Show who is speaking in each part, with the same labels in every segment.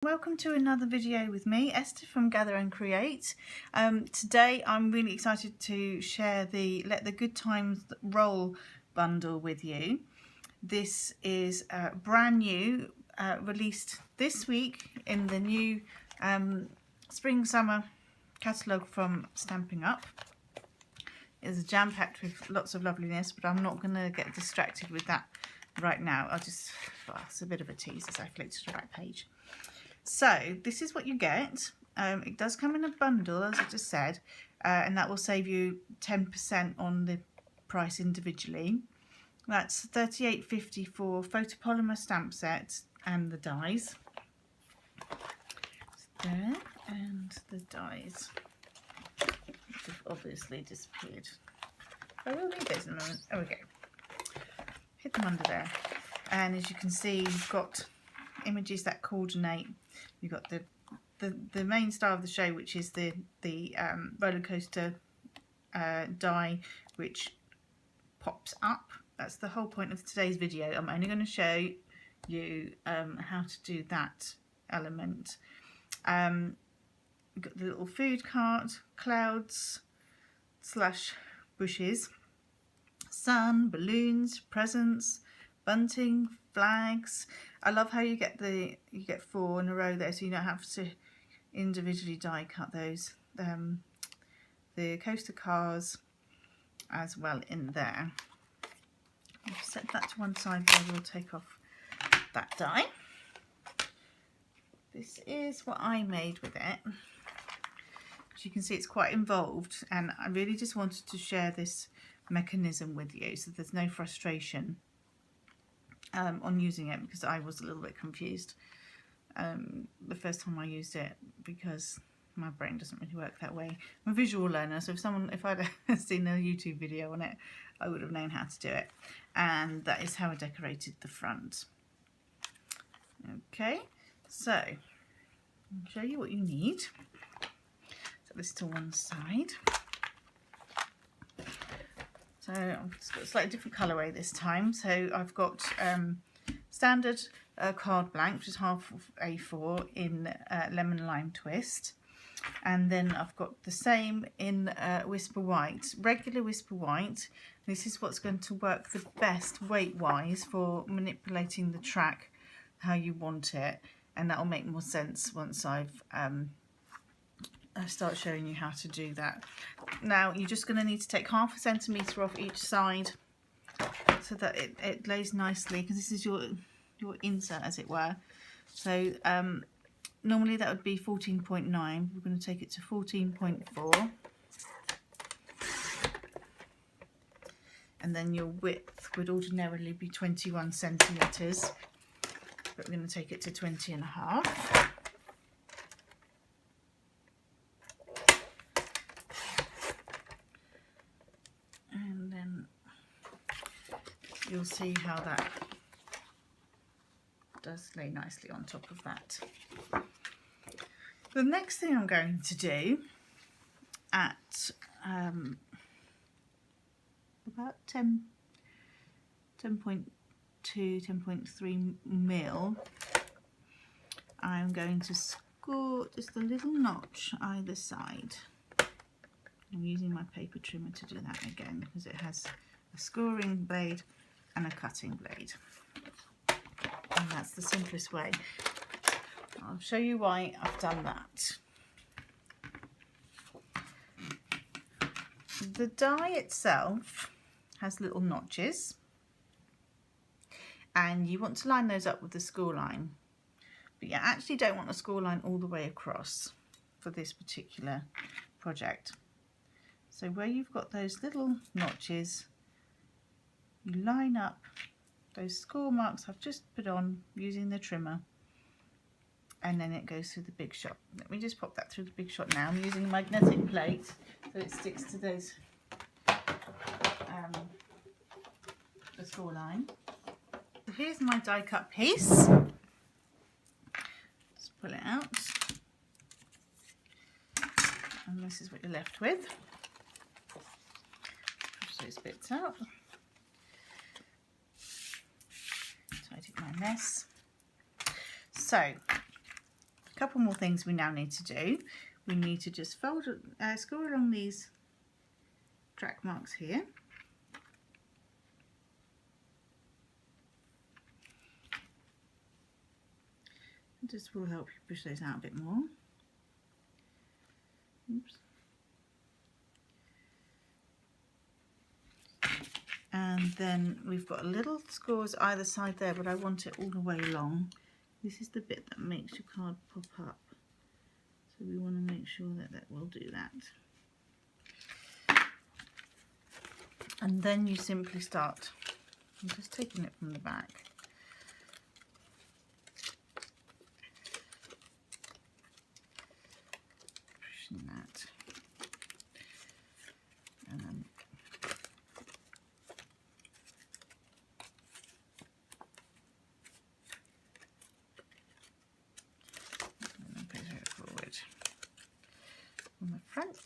Speaker 1: Welcome to another video with me, Esther from Gather and Create. Today I'm really excited to share the Let the Good Times Roll bundle with you. This is brand new, released this week in the new Spring Summer catalogue from Stampin Up. It's jam-packed with lots of loveliness, but I'm not going to get distracted with that right now. It's a bit of a tease as I flick to the back page. So this is what you get. It does come in a bundle, as I just said, and that will save you 10% on the price individually. That's $38.50 for photopolymer stamp set and the dies. There, and the dies, which have obviously disappeared. I will need those in a moment. There we go. Hit them under there, and as you can see, you've got images that coordinate. You've got the main star of the show, which is the roller coaster die, which pops up. That's the whole point of today's video. I'm only going to show you how to do that element. We've got the little food cart, clouds / bushes, sun, balloons, presents, bunting, flags. I love how you get 4 in a row there, so you don't have to individually die cut those. The coaster cars as well in there. I'll set that to one side where we'll take off that die. This is what I made with it. As you can see, it's quite involved, and I really just wanted to share this mechanism with you so there's no frustration on using it, because I was a little bit confused the first time I used it, because my brain doesn't really work that way. I'm a visual learner, so if I'd seen a YouTube video on it, I would have known how to do it. And that is how I decorated the front. Okay, so I'll show you what you need. Set this to one side. So I've just got a slightly different colourway this time. So I've got standard card blank, which is half of A4 in lemon lime twist, and then I've got the same in whisper white, regular whisper white. This is what's going to work the best weight wise for manipulating the track how you want it, and that will make more sense once I start showing you how to do that. Now you're just going to need to take ½ centimetre off each side so that it lays nicely, because this is your insert, as it were. So normally that would be 14.9. We're going to take it to 14.4, and then your width would ordinarily be 21 centimetres, but we're going to take it to 20.5. You'll see how that does lay nicely on top of that. The next thing I'm going to do at about 10.2, 10.3 mil, I'm going to score just a little notch either side. I'm using my paper trimmer to do that again, because it has a scoring blade and a cutting blade, and that's the simplest way. I'll show you why I've done that. The die itself has little notches, and you want to line those up with the score line, but you actually don't want the score line all the way across for this particular project. So where you've got those little notches, you line up those score marks I've just put on using the trimmer, and then it goes through the big shot. Let me just pop that through the big shot now. I'm using a magnetic plate so it sticks to those the score line. So here's my die cut piece. Just pull it out, and this is what you're left with. Push those bits out. Tidy my mess. So couple more things we now need to do. We need to just score along these track marks here. This will help you push those out a bit more. Oops. And then we've got little scores either side there, but I want it all the way along. This is the bit that makes your card pop up. So we want to make sure that that will do that. And then you simply start, I'm just taking it from the back. Pushing that. And then forward on the front.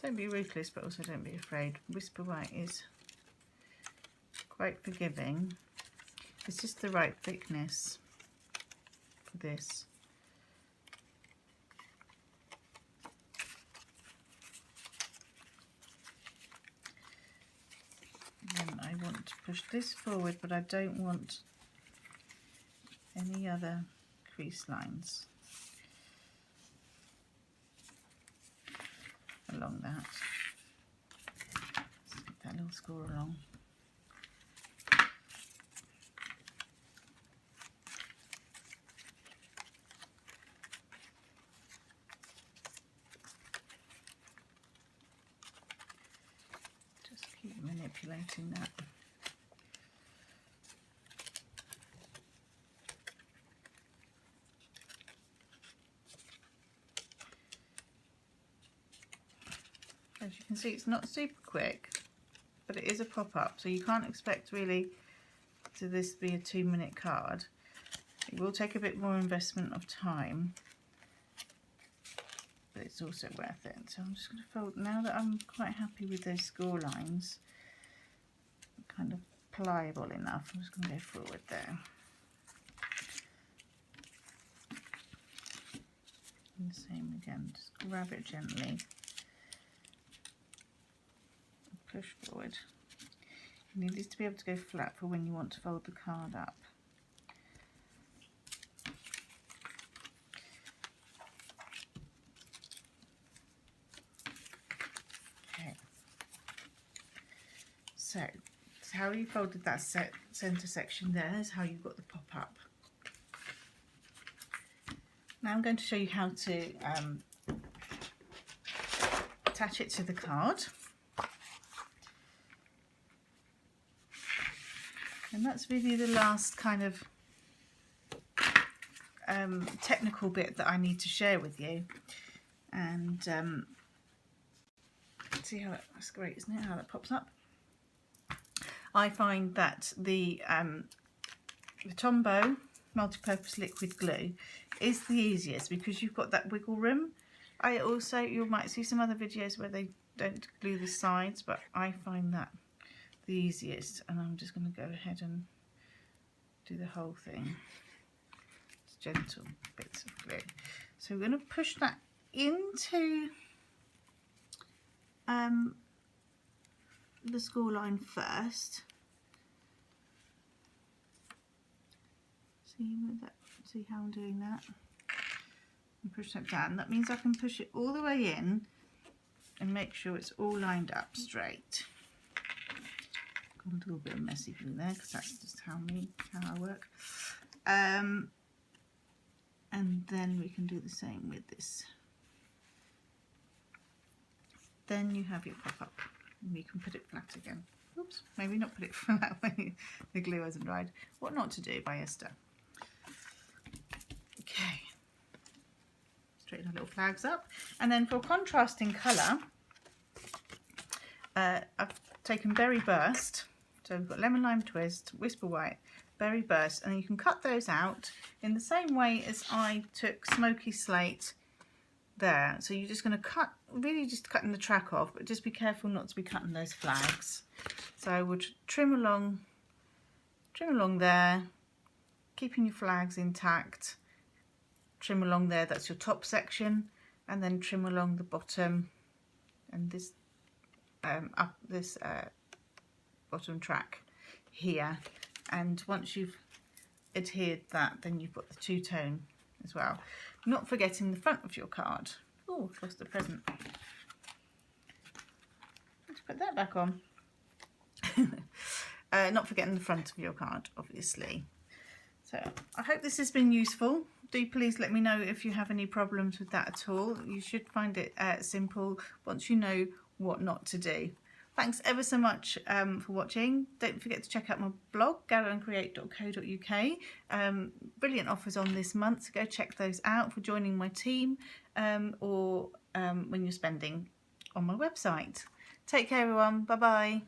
Speaker 1: Don't be ruthless, but also don't be afraid. Whisper White is quite forgiving. It's just the right thickness for this. And I want to push this forward, but I don't want any other crease lines along that. Let's get that little score along. Just keep manipulating that. As you can see, it's not super quick, but it is a pop-up, so you can't expect really to this be a 2-minute card. It will take a bit more investment of time, but it's also worth it. So I'm just going to fold, now that I'm quite happy with those score lines, kind of pliable enough, I'm just going to go forward there. And the same again, just grab it gently. Push forward. You need this to be able to go flat for when you want to fold the card up. Okay. So how you folded that centre section there is how you got the pop up. Now I'm going to show you how to attach it to the card. And that's really the last kind of technical bit that I need to share with you. And see how that's great, isn't it? How that pops up. I find that the Tombow multi-purpose liquid glue is the easiest because you've got that wiggle room. You might see some other videos where they don't glue the sides, but I find that the easiest, and I'm just going to go ahead and do the whole thing. It's gentle bits of glue. So we're going to push that into the score line first. See how I'm doing that? And push that down. That means I can push it all the way in and make sure it's all lined up straight. Got a little bit of messy glue there because that's just how I work. And then we can do the same with this. Then you have your pop-up and you can put it flat again. Oops, maybe not put it flat when the glue hasn't dried. What Not to Do by Esther. Okay. Straighten our little flags up. And then for contrasting colour, I've taken Berry Burst. So we've got Lemon Lime Twist, Whisper White, Berry Burst, and you can cut those out in the same way as I took Smoky Slate there. So you're just going to cut, really just cutting the track off, but just be careful not to be cutting those flags. So I would trim along there, keeping your flags intact, trim along there, that's your top section, and then trim along the bottom and this up this bottom track here. And once you've adhered that, then you've got the two-tone as well. Not forgetting the front of your card. Oh, I've lost the present. Let's put that back on. Not forgetting the front of your card, obviously. So I hope this has been useful. Do please let me know if you have any problems with that at all. You should find it simple once you know what not to do. Thanks ever so much for watching. Don't forget to check out my blog, gatherandcreate.co.uk. Brilliant offers on this month, so go check those out for joining my team or when you're spending on my website. Take care everyone, bye bye.